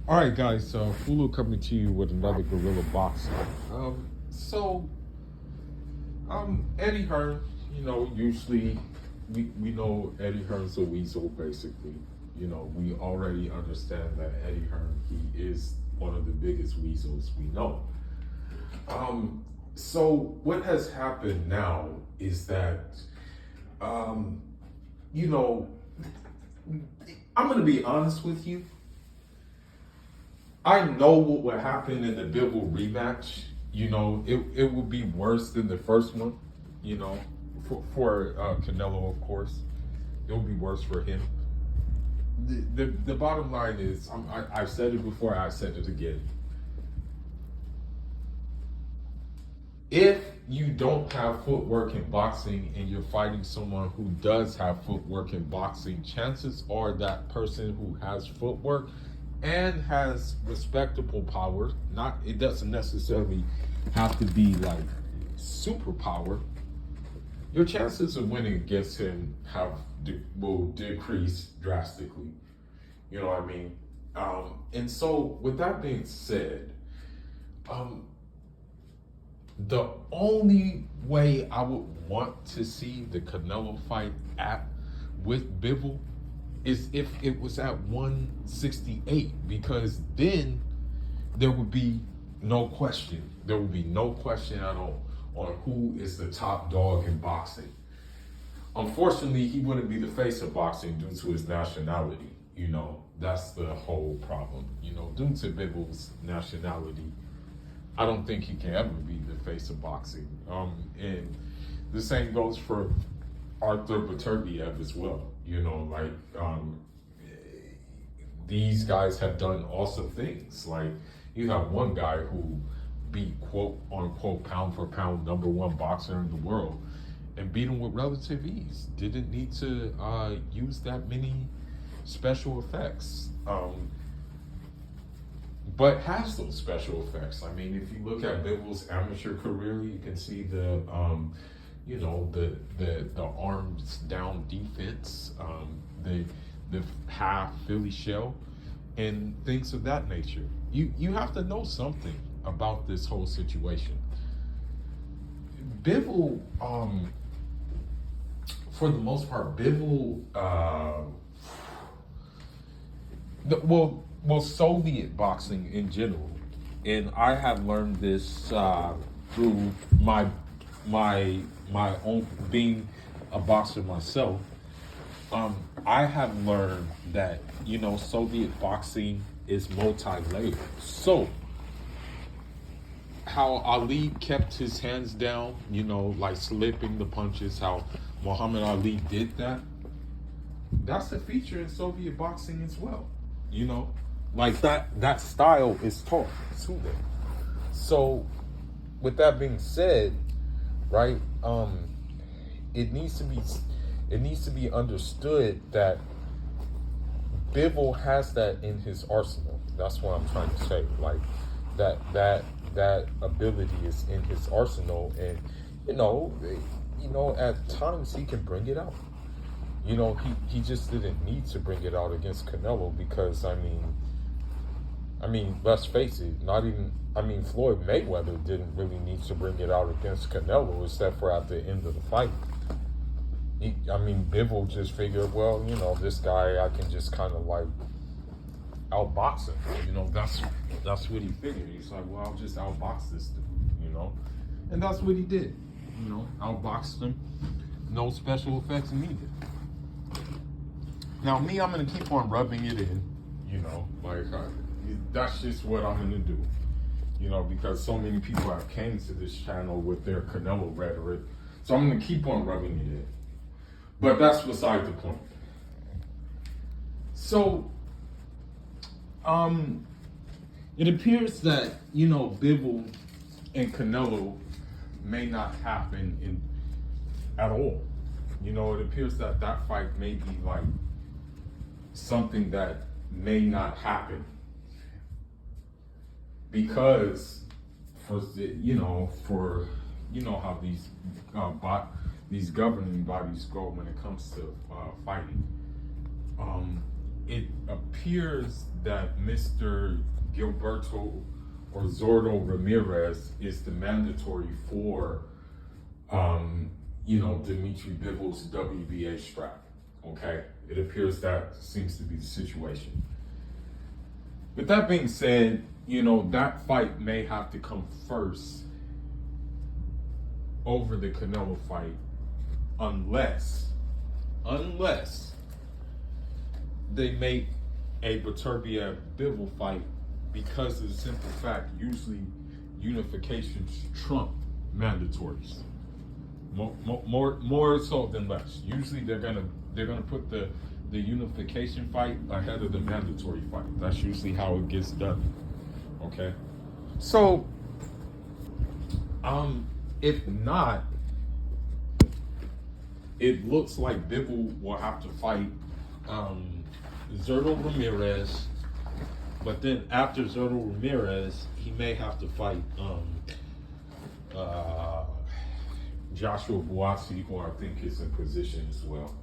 All right, guys. Fulu coming to you with another Guerilla boxing. So, Eddie Hearn. Usually we know Eddie Hearn's a weasel. Basically, we already understand that Eddie Hearn, he is one of the biggest weasels we know. So what has happened now is that, I'm going to be honest with you. I know what would happen in the Bivol rematch. It would be worse than the first one, for Canelo, of course. It would be worse for him. The bottom line is, I've said it before, I said it again. If you don't have footwork in boxing and you're fighting someone who does have footwork in boxing, chances are that person who has footwork and has respectable power, it doesn't necessarily have to be like superpower, your chances of winning against him will decrease drastically. You know what I mean? And so with that being said, the only way I would want to see the Canelo fight with Bivol is if it was at 168, because then there would be no question. There would be no question at all on who is the top dog in boxing. Unfortunately, he wouldn't be the face of boxing due to his nationality. That's the whole problem. Due to Bivol's nationality, I don't think he can ever be the face of boxing. And the same goes for Arthur Beterbiev as well. These guys have done awesome things. Like, you have one guy who beat, quote unquote, pound for pound #1 boxer in the world and beat him with relative ease. Didn't need to use that many special effects. But has those special effects. I mean, if you look at Bivol's amateur career, you can see the arms down defense, the half Philly shell, and things of that nature. You have to know something about this whole situation. Bivol, for the most part, Bivol, well, Soviet boxing in general, and I have learned this through my own being a boxer myself. I have learned that Soviet boxing is multi-layered. So how Ali kept his hands down, like slipping the punches, how Muhammad Ali did that. That's a feature in Soviet boxing as well. Like that style is taught to them. So with that being said, right, it needs to be understood that Bivol has that in his arsenal. That's what I'm trying to say. Like that ability is in his arsenal, and at times he can bring it out. He just didn't need to bring it out against Canelo because I mean, let's face it, Floyd Mayweather didn't really need to bring it out against Canelo except for at the end of the fight. Bivol just figured, well, this guy, I can just kind of like outbox him. That's what he figured. He's like, well, I'll just outbox this dude, and that's what he did. Outboxed him. No special effects needed. Now, me, I'm gonna keep on rubbing it in. That's just what I'm gonna do. Because so many people have came to this channel with their Canelo rhetoric, so I'm gonna keep on rubbing it in. But that's beside the point. So, it appears that Bivol and Canelo may not happen at all. It appears that fight may be like something that may not happen because how these governing bodies go when it comes to fighting. it appears that Mr. Gilberto or Zordo Ramirez is the mandatory for, Dimitri Bivol's WBA strap. Okay, it appears that seems to be the situation. With that being said, that fight may have to come first over the Canelo fight, unless they make a Beterbiev Bivol fight, because of the simple fact usually unifications trump mandatories. More so than less. Usually they're gonna put the unification fight ahead of the mandatory fight. That's usually how it gets done. Okay, so if not, it looks like Bivol will have to fight Zurdo Ramirez, but then after Zurdo Ramirez, he may have to fight Joshua Buatsi, who I think is in position as well.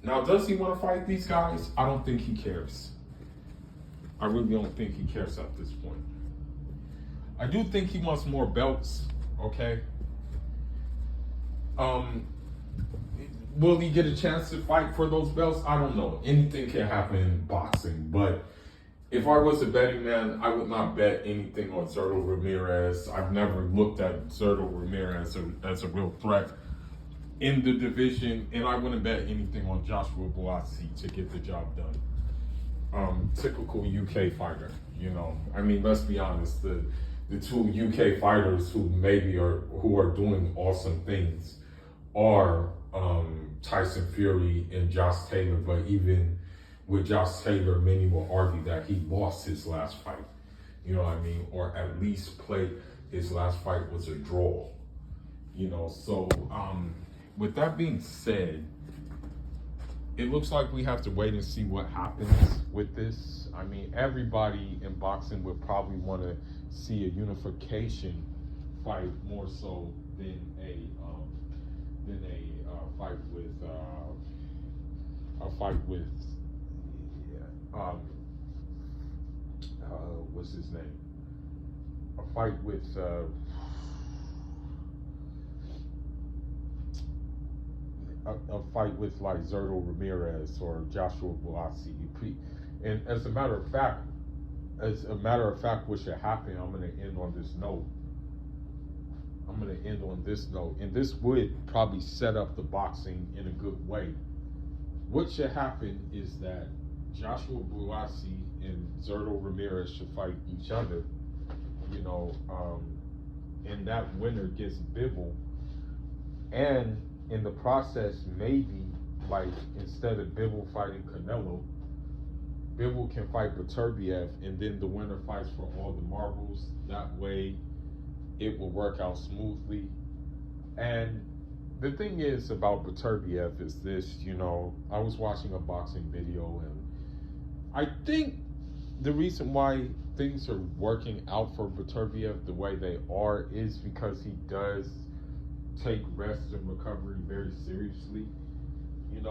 Now, does he want to fight these guys? I don't think he cares. I really don't think he cares at this point. I do think he wants more belts, okay? Will he get a chance to fight for those belts? I don't know. Anything can happen in boxing, but if I was a betting man, I would not bet anything on Zurdo Ramirez. I've never looked at Zurdo Ramirez as a real threat in the division, and I wouldn't bet anything on Joshua Buatsi to get the job done. Typical UK fighter, let's be honest, the two UK fighters who are doing awesome things are Tyson Fury and Josh Taylor, but even with Josh Taylor, many will argue that he lost his last fight, or at least played his last fight was a draw, so with that being said, it looks like we have to wait and see what happens with this. Everybody in boxing would probably want to see a unification fight more so than a fight with what's his name? A fight with like Zurdo Ramirez or Joshua Buatsi. And as a matter of fact, what should happen, I'm going to end on this note. And this would probably set up the boxing in a good way. What should happen is that Joshua Buatsi and Zurdo Ramirez should fight each other, and that winner gets Bivol. And in the process, maybe, like, instead of Bivol fighting Canelo, Bivol can fight Beterbiev, and then the winner fights for all the marbles. That way, it will work out smoothly. And the thing is about Beterbiev is this, I was watching a boxing video, and I think the reason why things are working out for Beterbiev the way they are is because he does take rest and recovery very seriously, and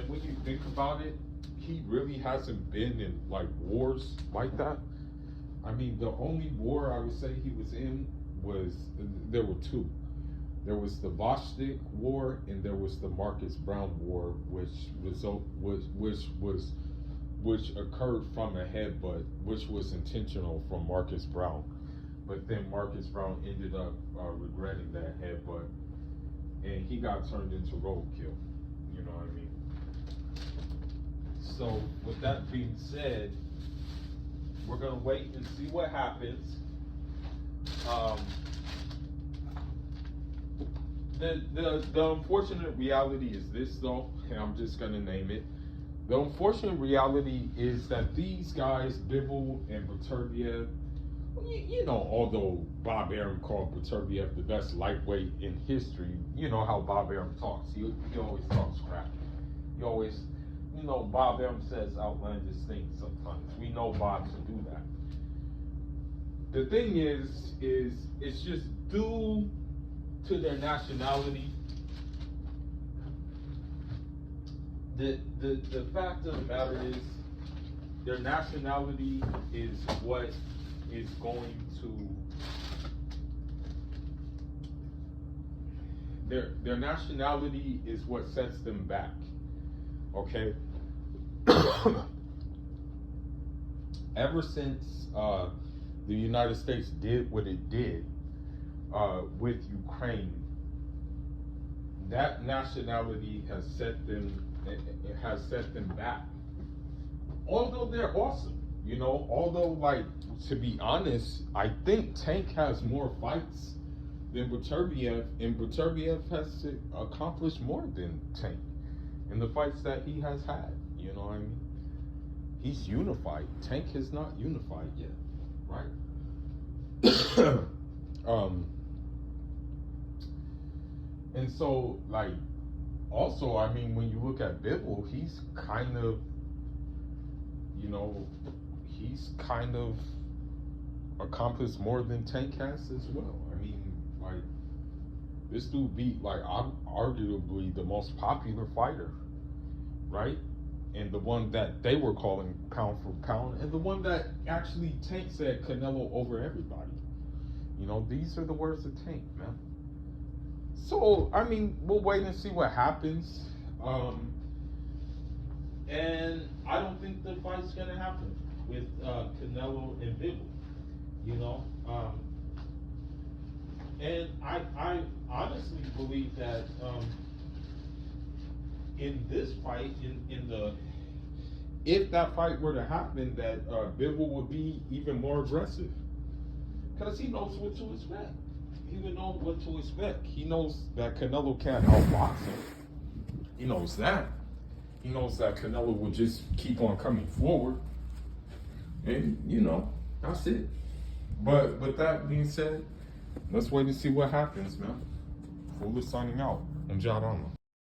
when you think about it, he really hasn't been in like wars like that. The only war I would say he was in there were two. There was the Bostick War and there was the Marcus Brown War, which occurred from a headbutt, which was intentional from Marcus Brown. But then Marcus Brown ended up regretting that headbutt, and he got turned into roadkill. You know what I mean? So with that being said, we're gonna wait and see what happens. The unfortunate reality is this, though, and I'm just gonna name it. The unfortunate reality is that these guys, Bivol and Beterbiev, although Bob Arum called Beterbiev the best lightweight in history, you know how Bob Arum talks. He always talks crap. He always, Bob Arum says outlandish things sometimes. We know Bob should do that. The thing is it's just due to their nationality the fact of the matter is, their nationality is what is going to their nationality is what sets them back. Okay. Ever since the United States did what it did with Ukraine, that nationality has set them back. Although they're awesome, you know. Although, like, to be honest, I think Tank has more fights than Beterbiev, and Beterbiev has accomplished more than Tank in the fights that he has had. You know what I mean? He's unified. Tank is not unified yet, right? And so, like, also, I mean, when you look at Bivol, he's kind of, you know, accomplished more than Tank has as well. I mean, like, this dude beat, like, arguably the most popular fighter, right? And the one that they were calling pound for pound, and the one that actually Tank said Canelo over everybody. You know, these are the words of Tank, man. So, I mean, we'll wait and see what happens. And I don't think the fight's gonna happen with Canelo and Bivol. You know, and I honestly believe that in this fight, if that fight were to happen, that Bivol would be even more aggressive, because he knows what to expect. He would know what to expect. He knows that Canelo can't outbox him. He knows that. He knows that Canelo will just keep on coming forward. And, you know, that's it. But with that being said, let's wait and see what happens, man. Fuller signing out. I'm John Arnold.